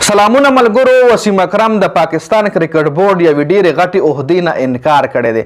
سلامونه ملګرو. وسیم اکرم د پاکستان کرکټ بورډ یوې ډېرې غټې عهدې نه انکار کړی دی.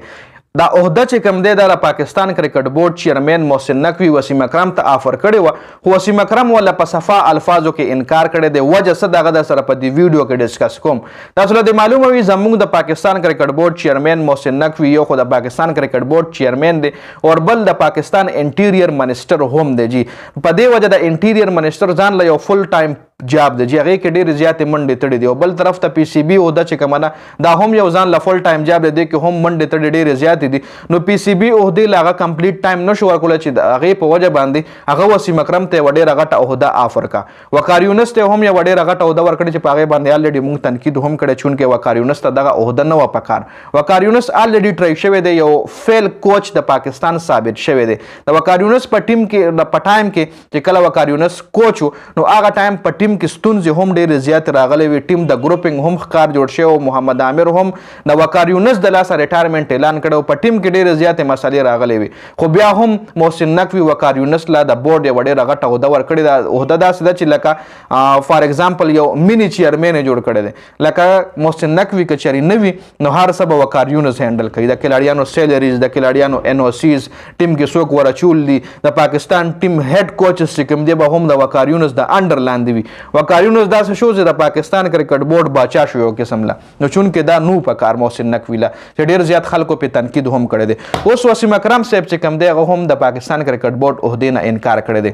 دا عهده چې کوم دی د پاکستان کرکټ بورډ چیرمن محسن نقوي وسیم اکرم ته آفر کړې وه، خو وسیم اکرم ولا په صفا الفاظو کې انکار کړی دی. وجه څه دغه در سره په دې ویډیو کې ډسکس کوم. تاسو له دې معلومه وي زموږ د پاکستان کرکټ بورډ چیرمن محسن نقوي یو خو د پاکستان کرکټ بورډ چیرمن دی او بل د پاکستان انټیریر منسټر هم دی. جی په دې وجه د انټیریر منسټر ځان له یو فل ټایم جاب دی، هغې کې ډېرې زیاتې منډې تړې دي، او بل طرف ته پی سی بي عهده چې کومه ده دا هم یو ځان له فل ټایم جاب دی، دې کې هم منډې تړې ډېرې زیاتې دي. نو پی سی بي عهدې له هغه کمپلیټ ټایم نشو ورکولی چې د هغې په وجه باندې هغه وسیم اکرم ته یوه ډېره غټه عهده آفر کا. وقار یونس ته هم یوه ډېره غټه عهده ورکړې چې په هغې باندې الریډي موږ تنقید هم کړی، چونکې وقار یونس ته دغه عهده نه وه پکار. وقار یونس الریډي ټرای شوی دی، یو فیل کوچ د پاکستان ثابت شوی دی. د وقار یونس په ټیم کې په ټایم کې چې کله وقار یونس کوچ و نو هغه ټایم په ټیم کې ستونزې هم ډېرې زیاتې راغلی وي، ټیم د ګروپینګ هم ښکار جوړ شوی و، محمد عامر هم د وقار یونس د لاسه ریټایرمنټ اعلان کړی و، په ټیم کې ډېرې زیاتې مسلې راغلی وي، خو بیا هم محسن نقوي وقار یونس له د بورډ یوه ډېره غټه عهده ورکړې ده. عهده داسې ده چې لکه فار ایگزامپل یو مینی چیرمین یې جوړ کړی دی. لکه محسن نقوي که چېرې نه وي نو هر څه به وقار یونس هینډل کوي، د کلاړیانو سیلریز، د کلاړیانو ان او سیز، ټیم کې څوک ورچول دي، د پاکستان ټیم هیډ کوچز چې کوم دی به هم د وقار یونس د انډر لاندې وي. وقار یونس داسې شو چې د پاکستان کرکټ بورډ باچا شو یو قسم له، نو چونکې دا نو په کار محسن نقوي له چې ډېر زیات خلکو پې تنقید هم کړی دی. اوس وسیم اکرم صاحب چې کوم دی هغه هم د پاکستان کرکټ بورډ عهدې نه انکار کړی دی.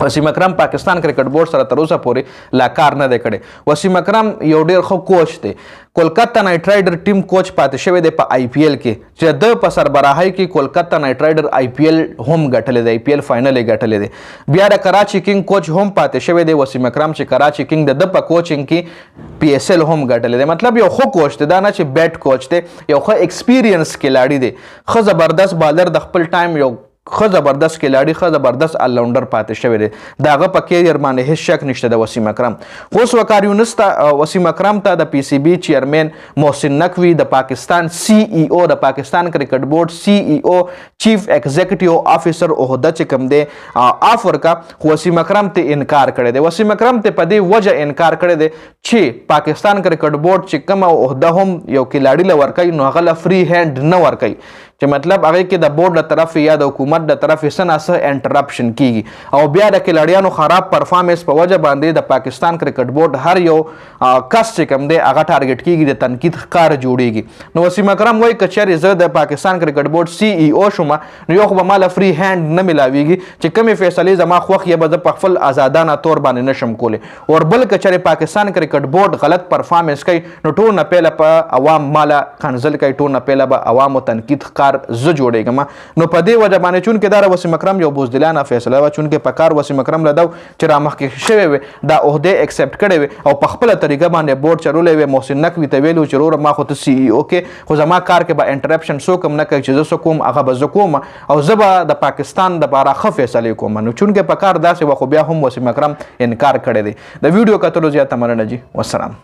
وسیم اکرم پاکستان کرکټ بورډ سره تر اوسه پورې لا کار نه دی کړی. وسیم اکرم یو ډېر ښه کوچ دی، کولکتا نایټ رایډر ټیم کوچ پاتې شوی دی په آی پی ایل کې، چې د په سربراهۍ کې کولکتا نایټ رایډر آی پی ایل هم ګټلی دی، آی پی ایل فاینل یې ګټلی دی. بیا د کراچي کینګ کوچ هم پاتې شوی دی وسیم اکرم، چې کراچي کینګ د په کوچینګ کې پی ایس ایل هم ګټلی دی. مطلب یو ښه کوچ دی، دا نه چې بیټ کوچ دی، یو ښه ایکسپیرینس کلاړي دی، ښه زبردست بالر، د خپل ټایم یو ښه زبردست کلاړي، ښه زبردست الراونډر پاتې شوی دی. د هغه په کیریر باندې هیڅ شک نشته د وسیم اکرم. اوس وقار یونس ته وسیم اکرم ته د پی سی بي چیرمن محسن نقوي د پاکستان سی ای او، د پاکستان کرکټ بورډ سی ای او، چیف ایگزیکټیو افیسر عهده چې کوم دی آفر کا، خو وسیم اکرم ته انکار کړی دی. وسیم اکرم ته په دې وجه انکار کړی دی چې پاکستان کرکټ بورډ چې کومه عهده هم یو کلاړي له ورکوي نو هغه له فری هینډ نه ورکوي، چې مطلب هغې کې د بورډ له طرفې یا د حکومت د طرفې څه نه څه انټرپشن کیږي، او بیا د کلاړیانو خراب پرفارمنس په وجه باندې د پاکستان کرکټ بورډ هر یو کس چې کوم دی هغه ټارګټ کیږي، د تنقید ښکار جوړیږي. نو وسیم اکرم وایي که چېرې زه د پاکستان کرکټ بورډ سی ای او شوم نو یو خو به ما له فری هینډ نه میلاویږي، چې کومې فیصلې زما خوښ یې به زه په خپل ازادانه طور باندې نشم کولی، او بل که چېرې پاکستان کرکټ بورډ غلط پرفارمنس کوي نو ټول نه پیله په عوام ماله کنزل کوي، ټول نه پیله به عوامو تنقید ښکار زه جوړېږم. نو په دې وجه باندې چونکې دا وسیم اکرم یو بزدلانه فیصله وه، چونکې په کار وسیم اکرم له ده چې را مخکې شوی وي دا عهدې اکسپټ کړی وي او په خپله طریقه باندې بورډ چلولی وي. محسن نقوي ته ویلي و چې وروره ما خو ته سی ای او کې، خو زما کار کې به انټرپشن څوک هم نه کوي، چې زه څه کوم هغه به زه کوم او زه به د پاکستان دپاره ښه فیصلې کوم. نو چونکې په کار داسې وه خو بیا هم وسیم اکرم انکار کړی دی. د ویډیو کتلو زیاته مننه جي، والسلام.